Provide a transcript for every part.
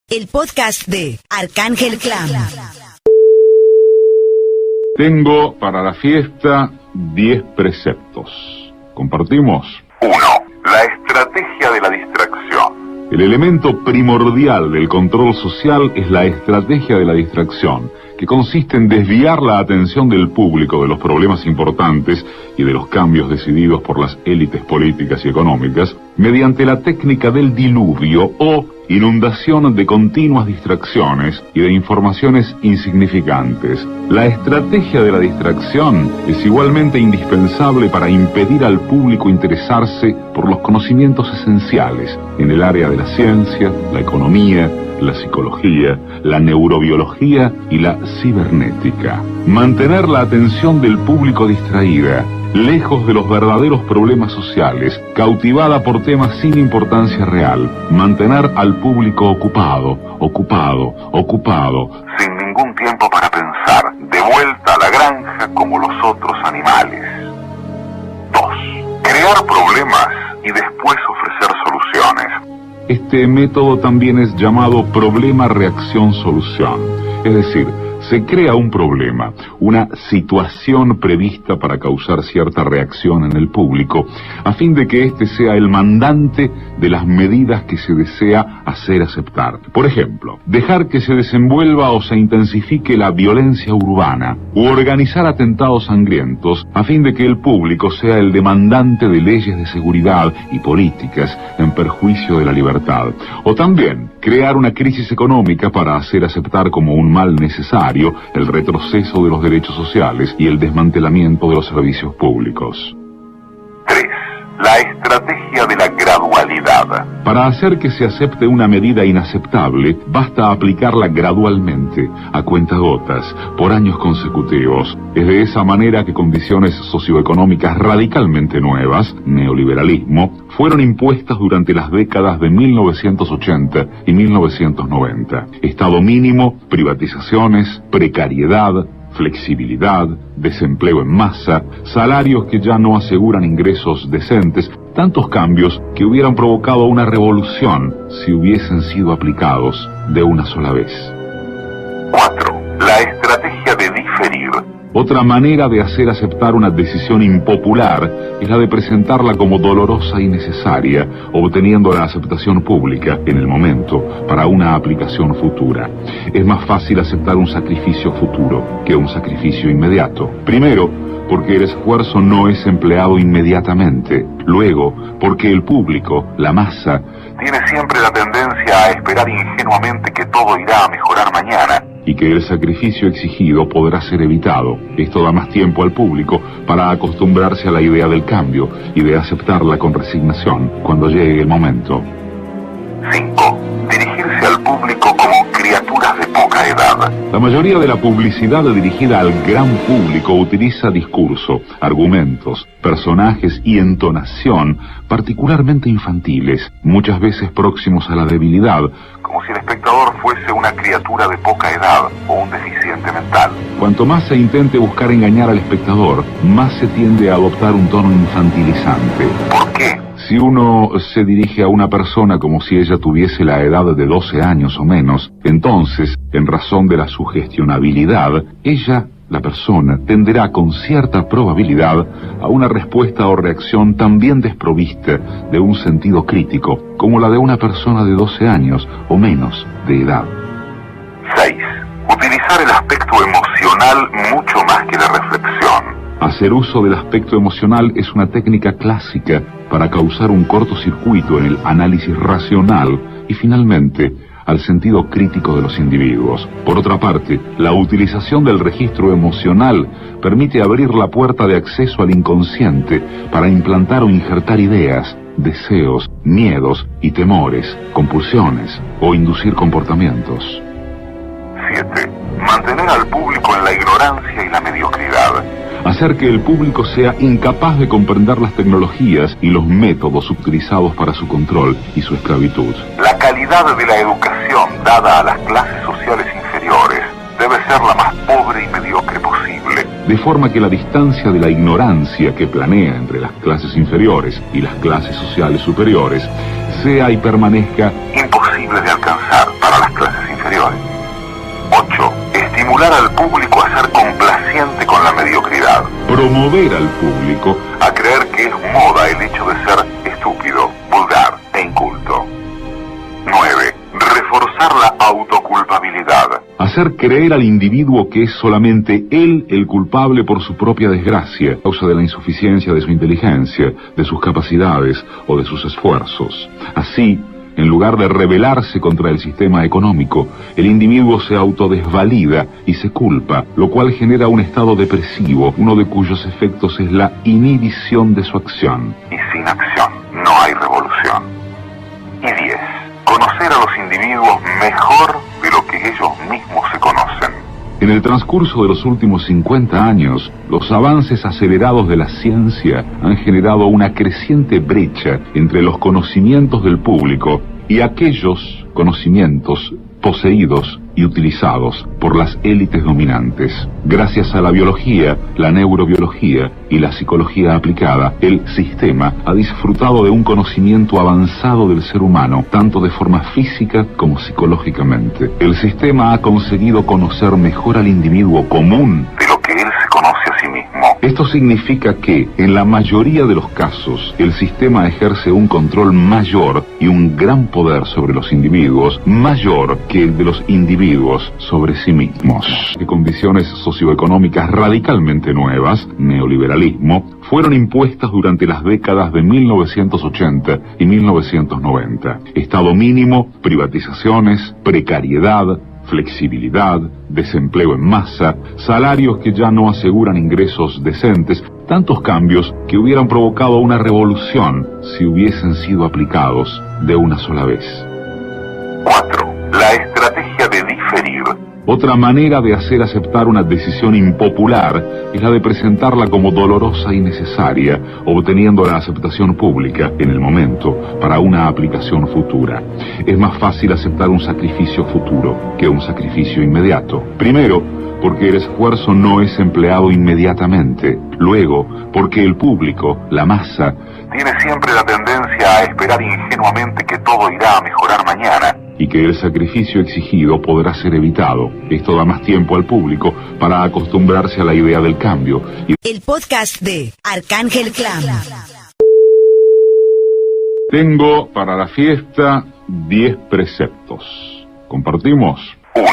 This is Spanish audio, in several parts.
El podcast de Arcángel Clan. Tengo para la fiesta 10 preceptos. ¿Compartimos? 1. La estrategia de la distracción. El elemento primordial del control social es la estrategia de la distracción, que consiste en desviar la atención del público de los problemas importantes y de los cambios decididos por las élites políticas y económicas mediante la técnica del diluvio o inundación de continuas distracciones y de informaciones insignificantes. La estrategia de la distracción es igualmente indispensable para impedir al público interesarse por los conocimientos esenciales en el área de la ciencia, la economía, la psicología, la neurobiología y la cibernética. Mantener la atención del público distraída, lejos de los verdaderos problemas sociales, cautivada por temas sin importancia real. Mantener al público ocupado, sin ningún tiempo para pensar, de vuelta a la granja como los otros animales. 2. Crear problemas y después ofrecer soluciones. Este método también es llamado problema-reacción-solución. Es decir, se crea un problema, una situación prevista para causar cierta reacción en el público, a fin de que éste sea el mandante de las medidas que se desea hacer aceptar. Por ejemplo, dejar que se desenvuelva o se intensifique la violencia urbana, u organizar atentados sangrientos, a fin de que el público sea el demandante de leyes de seguridad y políticas en perjuicio de la libertad. O también, crear una crisis económica para hacer aceptar como un mal necesario el retroceso de los derechos sociales y el desmantelamiento de los servicios públicos. 3. La estrategia de la gradualidad. Para hacer que se acepte una medida inaceptable, basta aplicarla gradualmente, a cuentagotas, por años consecutivos. Es de esa manera que condiciones socioeconómicas radicalmente nuevas, neoliberalismo, fueron impuestas durante las décadas de 1980 y 1990. Estado mínimo, privatizaciones, precariedad, flexibilidad, desempleo en masa, salarios que ya no aseguran ingresos decentes, tantos cambios que hubieran provocado una revolución si hubiesen sido aplicados de una sola vez. 4. La estrategia de diferir. Otra manera de hacer aceptar una decisión impopular es la de presentarla como dolorosa y necesaria, obteniendo la aceptación pública en el momento para una aplicación futura. Es más fácil aceptar un sacrificio futuro que un sacrificio inmediato. Primero, porque el esfuerzo no es empleado inmediatamente. Luego, porque el público, la masa, tiene siempre la tendencia a esperar ingenuamente que todo irá a mejorar mañana, y que el sacrificio exigido podrá ser evitado. Esto da más tiempo al público para acostumbrarse a la idea del cambio y de aceptarla con resignación cuando llegue el momento. 5. Dirigirse al público como criaturas de poca edad. La mayoría de la publicidad dirigida al gran público utiliza discurso, argumentos, personajes y entonación particularmente infantiles, muchas veces próximos a la debilidad, como si el espectador fuese una criatura de poca edad o un deficiente mental. Cuanto más se intente buscar engañar al espectador, más se tiende a adoptar un tono infantilizante. ¿Por qué? Si uno se dirige a una persona como si ella tuviese la edad de 12 años o menos, entonces, en razón de la sugestionabilidad, ella, la persona, tenderá con cierta probabilidad a una respuesta o reacción también desprovista de un sentido crítico, como la de una persona de 12 años o menos de edad. 6. Utilizar el aspecto emocional mucho más que la reflexión. Hacer uso del aspecto emocional es una técnica clásica para causar un cortocircuito en el análisis racional y finalmente al sentido crítico de los individuos. Por otra parte, la utilización del registro emocional permite abrir la puerta de acceso al inconsciente para implantar o injertar ideas, deseos, miedos y temores, compulsiones o inducir comportamientos. 7. Mantener al público en la ignorancia y la mediocridad. Hacer que el público sea incapaz de comprender las tecnologías y los métodos utilizados para su control y su esclavitud. La calidad de la educación dada a las clases sociales inferiores debe ser la más pobre y mediocre posible. De forma que la distancia de la ignorancia que planea entre las clases inferiores y las clases sociales superiores sea y permanezca imposible de alcanzar para las clases estimular al público a ser complaciente con la mediocridad. Promover al público A creer que es moda el hecho de ser estúpido, vulgar e inculto. 9. Reforzar la autoculpabilidad. hacer creer al individuo que es solamente él el culpable por su propia desgracia, a causa de la insuficiencia de su inteligencia, de sus capacidades o de sus esfuerzos. Así, en lugar de rebelarse contra el sistema económico, el individuo se autodesvalida y se culpa, lo cual genera un estado depresivo, uno de cuyos efectos es la inhibición de su acción. Y sin acción no hay revolución. Y 10. Conocer a los individuos mejor de lo que ellos mismos se conocen. En el transcurso de los últimos 50 años, los avances acelerados de la ciencia han generado una creciente brecha entre los conocimientos del público y aquellos conocimientos poseídos y utilizados por las élites dominantes. Gracias a la biología, la neurobiología y la psicología aplicada, el sistema ha disfrutado de un conocimiento avanzado del ser humano, tanto de forma física como psicológicamente. El sistema ha conseguido conocer mejor al individuo común De lo que él se conoce a sí mismo. Esto significa que, en la mayoría de los casos, el sistema ejerce un control mayor y un gran poder sobre los individuos, mayor que el de los individuos sobre sí mismos. De condiciones socioeconómicas radicalmente nuevas, neoliberalismo, fueron impuestas durante las décadas de 1980 y 1990. Estado mínimo, privatizaciones, precariedad, flexibilidad, desempleo en masa, salarios que ya no aseguran ingresos decentes, tantos cambios que hubieran provocado una revolución si hubiesen sido aplicados de una sola vez. 4. La estrategia de diferir. Otra manera de hacer aceptar una decisión impopular es la de presentarla como dolorosa y necesaria, obteniendo la aceptación pública en el momento para una aplicación futura. Es más fácil aceptar un sacrificio futuro que un sacrificio inmediato. Primero, porque el esfuerzo no es empleado inmediatamente. Luego, porque el público, la masa, Tiene siempre la tendencia a esperar ingenuamente que todo irá a mejorar mañana. y que el sacrificio exigido podrá ser evitado. Esto da más tiempo al público para acostumbrarse a la idea del cambio. El podcast de Arcángel Clan. Tengo para la fiesta 10 preceptos. ¿Compartimos? 1.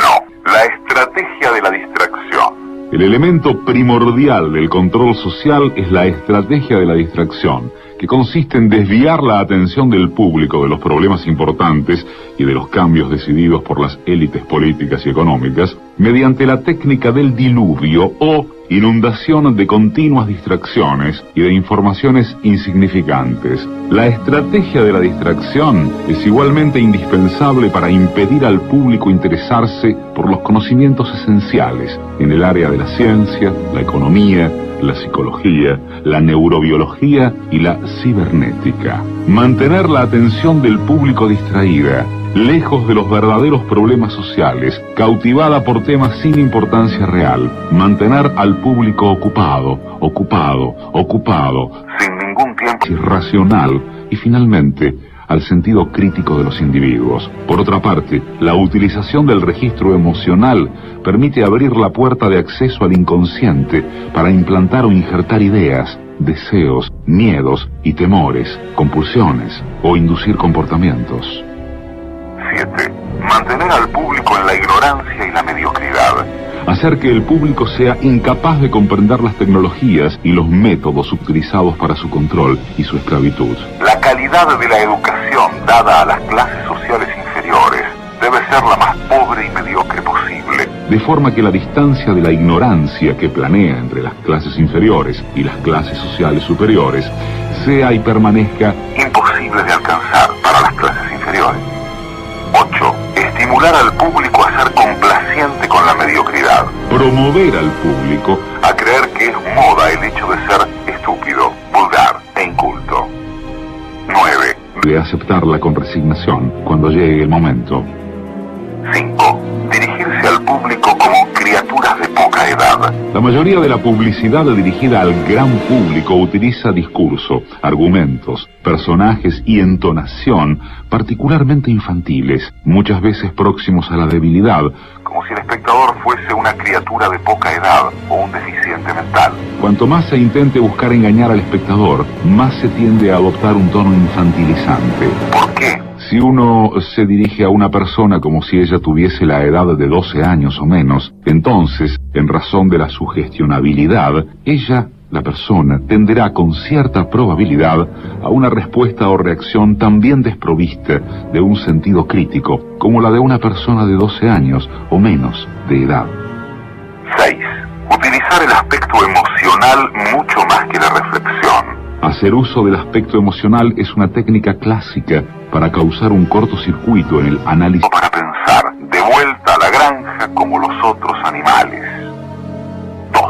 La estrategia de la distracción. El elemento primordial del control social es la estrategia de la distracción, que consiste en desviar la atención del público de los problemas importantes y de los cambios decididos por las élites políticas y económicas mediante la técnica del diluvio o inundación de continuas distracciones y de informaciones insignificantes. La estrategia de la distracción es igualmente indispensable para impedir al público interesarse por los conocimientos esenciales en el área de la ciencia, la economía, la psicología, la neurobiología y la cibernética. Mantener la atención del público distraída, lejos de los verdaderos problemas sociales, cautivada por temas sin importancia real. Mantener al público ocupado, Sin ningún tiempo. irracional y finalmente al sentido crítico de los individuos. Por otra parte, la utilización del registro emocional permite abrir la puerta de acceso al inconsciente para implantar o injertar ideas, deseos, miedos y temores, compulsiones o inducir comportamientos. 7. Mantener al público en la ignorancia y la mediocridad. Hacer que el público sea incapaz de comprender las tecnologías y los métodos utilizados para su control y su esclavitud. La calidad de la educación dada a las clases sociales inferiores debe ser la más pobre y mediocre posible. De forma que la distancia de la ignorancia que planea entre las clases inferiores y las clases sociales superiores sea y permanezca Imposible de alcanzar para las clases inferiores. 8. Estimular al público a ser complaciente con la mediocridad. promover al público A creer que es moda el hecho de ser estúpido, vulgar e inculto. 9. de aceptarla con resignación cuando llegue el momento. 5. Dirigirse al público como criaturas de poca edad. La mayoría de la publicidad dirigida al gran público utiliza discurso, argumentos, personajes y entonación particularmente infantiles, muchas veces próximos a la debilidad, Como si el espectador fuese una criatura de poca edad o un deficiente mental. Cuanto más se intente buscar engañar al espectador, más se tiende a adoptar un tono infantilizante. ¿Por qué? Si uno se dirige a una persona como si ella tuviese la edad de 12 años o menos, entonces, en razón de la sugestionabilidad, ella, la persona, tenderá con cierta probabilidad a una respuesta o reacción también desprovista de un sentido crítico, como la de una persona de 12 años o menos de edad. 6. Utilizar el aspecto emocional mucho más que la reflexión. Hacer uso del aspecto emocional es una técnica clásica para causar un cortocircuito en el análisis. Para pensar, de vuelta a la granja como los otros animales. 2.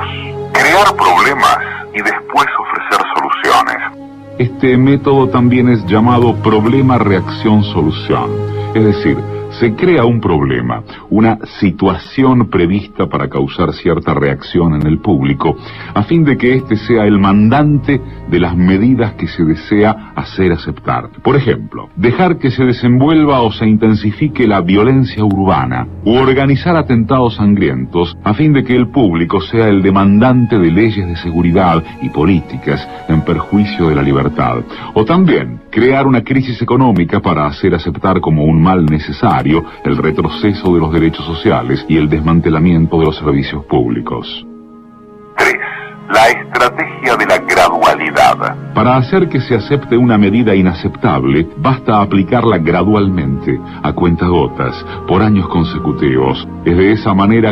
Crear problemas y después ofrecer soluciones. Este método también es llamado problema-reacción-solución. Es decir, se crea un problema, una situación prevista para causar cierta reacción en el público, a fin de que éste sea el mandante de las medidas que se desea hacer aceptar. Por ejemplo, dejar que se desenvuelva o se intensifique la violencia urbana, u organizar atentados sangrientos, a fin de que el público sea el demandante de leyes de seguridad y políticas en perjuicio de la libertad. O también, crear una crisis económica para hacer aceptar como un mal necesario el retroceso de los derechos sociales y el desmantelamiento de los servicios públicos. 3. La estrategia de la gradualidad. Para hacer que se acepte una medida inaceptable, basta aplicarla gradualmente, a cuentagotas, por años consecutivos. Es de esa manera